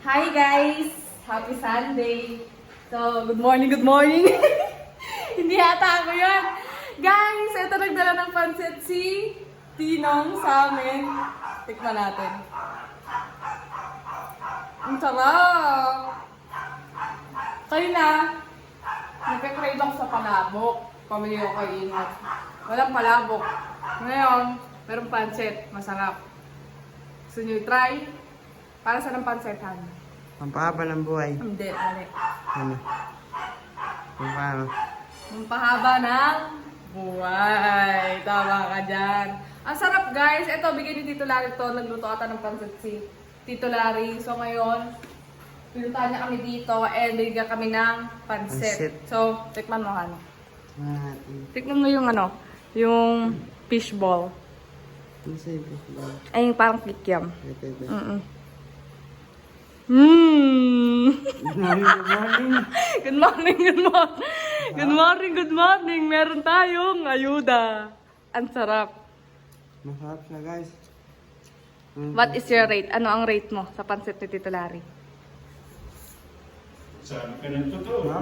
Hi guys! Happy Sunday! So, good morning, good morning! Hindi yata ako yun! Guys, ito nagdala ng pancit si Tinong sa amin. Tikman natin. Ang sarap! Kayo na, nagka-crave ako sa palabok. Pamili ako kay Ingat. Walang palabok. Ngayon, merong pancit. Masarap. Gusto nyo i-try? Para sa ng pansetan? Pampahaba ng buhay. Hindi, ali. Ano? Pampahaba. Pampahaba ng buhay. Tama ka dyan. Ang sarap guys. Ito, bigyan ni Tito Larry to. Nagluto ata ng pancit si Tito Larry. So ngayon, pinuntahan niya kami dito and bigyan kami ng pancit. So, tikman mo ano. Tikman mo yung ano, yung fishball. Ano sa'yo? Ay, yung parang kikiam. Ito. Good morning. Good morning. Good morning. Meron tayong ayuda. Ang sarap. Masarap siya guys. What is your rate? Ano ang rate mo sa pancit ni Tito Larry? Sabi ka ng totoo.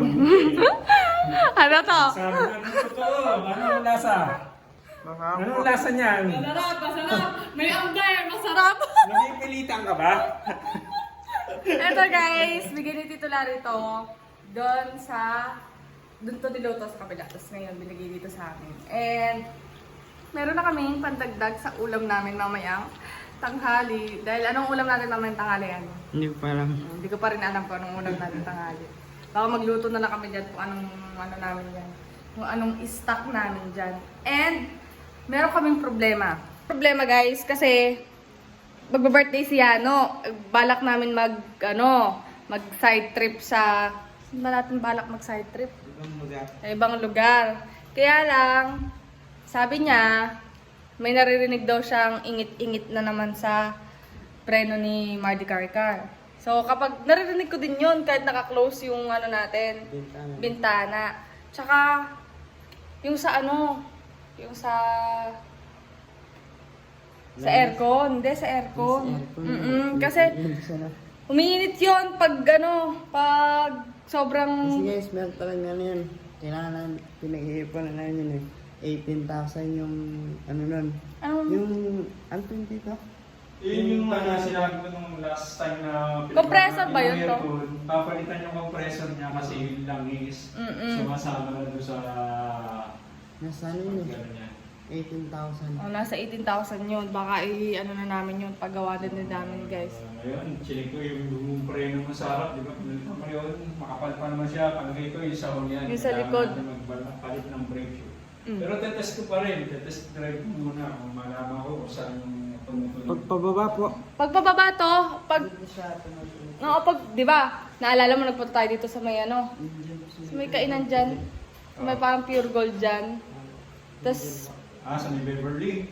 Ano to? Sabi ka ng totoo. Anong lasa? Masarap. Anong lasa niyan? Masarap. May ambay. Masarap. Napipilitan ka ba? Eto guys, bigyan ni Tito Larry to doon to niluto sa kabila. Tapos ngayon binigay dito sa amin. And meron na kaming pandagdag sa ulam namin mamayang tanghali. Dahil anong ulam natin mamayang tanghali? Ano? Hindi ko parang. Hindi ko pa rin alam kung anong ulam natin tanghali. Baka magluto na lang kami dyan kung anong ano namin dyan. Kung anong stock namin dyan. And meron kaming problema. Problema guys, kasi magba-birthday si Yano. Balak namin mag side trip sa... Saan ba natin balak mag side trip? Sa ibang lugar. Kaya lang, sabi niya, may naririnig daw siyang ingit-ingit na naman sa preno ni Mardy Carcar. So kapag naririnig ko din yun, kahit naka-close yung ano natin, bintana. Tsaka, yung sa sa aircon, hindi sa aircon. Kasi umiinit 'yon pag sobrang Kasi guys, meron talaga ano yun. Kailangan pinag-iipan na namin yun eh. 18,000 yung ano nun. Yung, ano yun dito? Yun yung sinabi ko nung last time na... Compressor ba yun to? Papalitan yung compressor niya kasi yung langis. Sumasama na doon sa... Nasa ano yun eh. Gano'n niya. 18,000. nasa 18,000 yun. Baka ano na namin yun, paggawa din namin guys. Ngayon, chinig ko yung preno mo sa harap, di ba? Pinalitan mo yun, makapal pa naman siya. Palagay ko yung sahon yan. Yung sa likod. Kailangan natin magpalit ng brake shoe. Pero tetest ko pa rin. Tetest drive ko muna kung malaman ko kung saan yung tumutuloy. Pagpababa po. Pagpababa to, Hindi siya tumutuloy. Oo, di ba? Naalala mo nagpunta tayo dito sa may sa may kainan dyan. Sa may parang pure gold dyan. Tapos Sa may Beverly.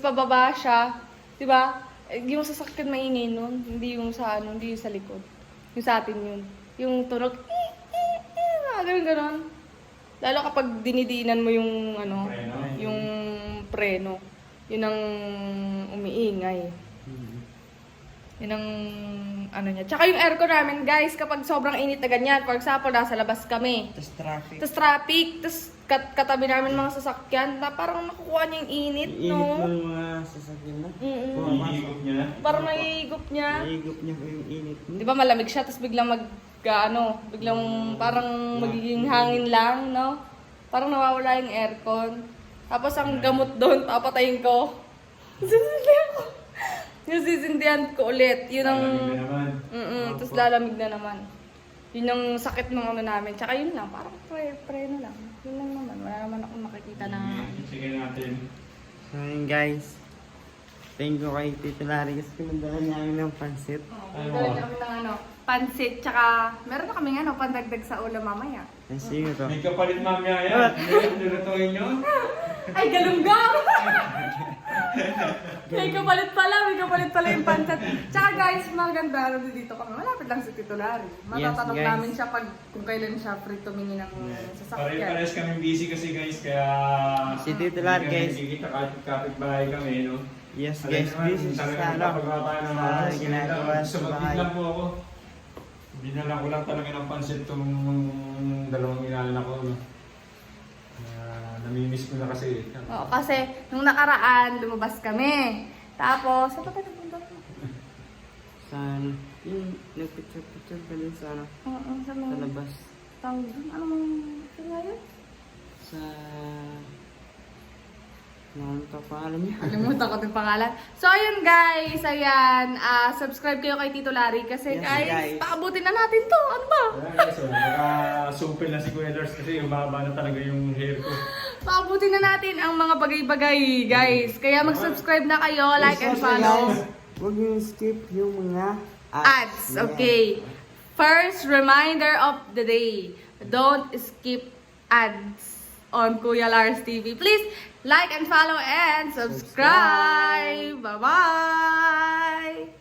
pababa siya, 'di ba? Yung sasakyan maingay nun, hindi yung hindi yung sa likod. Yung sa atin yun. Yung tunog, ganun. Lalo kapag dinidinan mo yung Preno. yung preno. Yun ang umiingay. Yun ang niya. Tsaka yung aircon namin, guys, kapag sobrang init na ganyan, for example, nasa labas kami. Tapos traffic. Tapos katabi namin mga sasakyan, na parang nakukuha niya yung init, Iinit mo no? yung mga sasakyan na. Iigop niya. Parang nahihigop niya. Nahigop niya po yung init. Di ba malamig siya, tapos biglang biglang parang magiging hangin lang, no? Parang nawawala yung aircon. Tapos ang gamot doon, papatayin ko. Sisindihan ko. Yung sisindihan ko ulit. Yun ang... Lalamig na naman. Tapos lalamig na naman. Yun ang sakit ng namin. Tsaka yun lang, parang preno lang. Yun lang naman. Wala naman akong makikita na... Sige natin. So yun guys. Thank you kay Tito Larry kasi pinadala niya kami ng pansit. Dala niya kami ng pansit, tsaka meron na kami pandagdag sa ulam mamaya. Kasi yun to. May kapalit mamaya yan. Nilutuin nyo. Ay, galunggam! May kapalit pala yung pansit. Tsaka guys, maganda dito kami. Malapit lang sa Tito Larry. Matatanong Yes, guys. namin siya kung kailan siya free tumingin ng sasakyan. Pare-pares kami busy kasi guys, kaya... Si Tito Larry, guys. Hindi kita kahit kapit-bahay kami, no? Yes Alam guys, naman, busy talagang sa ano, napapagawa tayo ng sa oras. ginagawa sa Sumagot bahay. lang po ako. Binalang ko lang talaga ng pansin itong dalawang inaanak ko. No? Namimiss ko na kasi. Oo, kasi nung nakaraan, lumabas kami. Tapos, saan pa tayo nagpunta? Sa ano, yung nagpicture-picture ka din sa ano, Oo, sa sa mga labas. tawag doon. Anong kaya yun? Sa... Ano ito pangalan niya? Kalimutan ko yung pangalan. So, ayun guys. Ayan. Subscribe kayo kay Tito Larry. Kasi Yes, guys, guys. paabutin na natin to. Ano ba? Kaya so, nakasupil na si Kuya Lars kasi umaba na talaga yung hair ko. Paabutin na natin ang mga bagay-bagay, guys. Kaya mag-subscribe na kayo, like and Also, follow. guys, huwag niyo skip yung mga Ads, Yeah. okay. First reminder of the day. Don't skip ads on Kuya Lars TV. Please like and follow and subscribe. Bye-bye!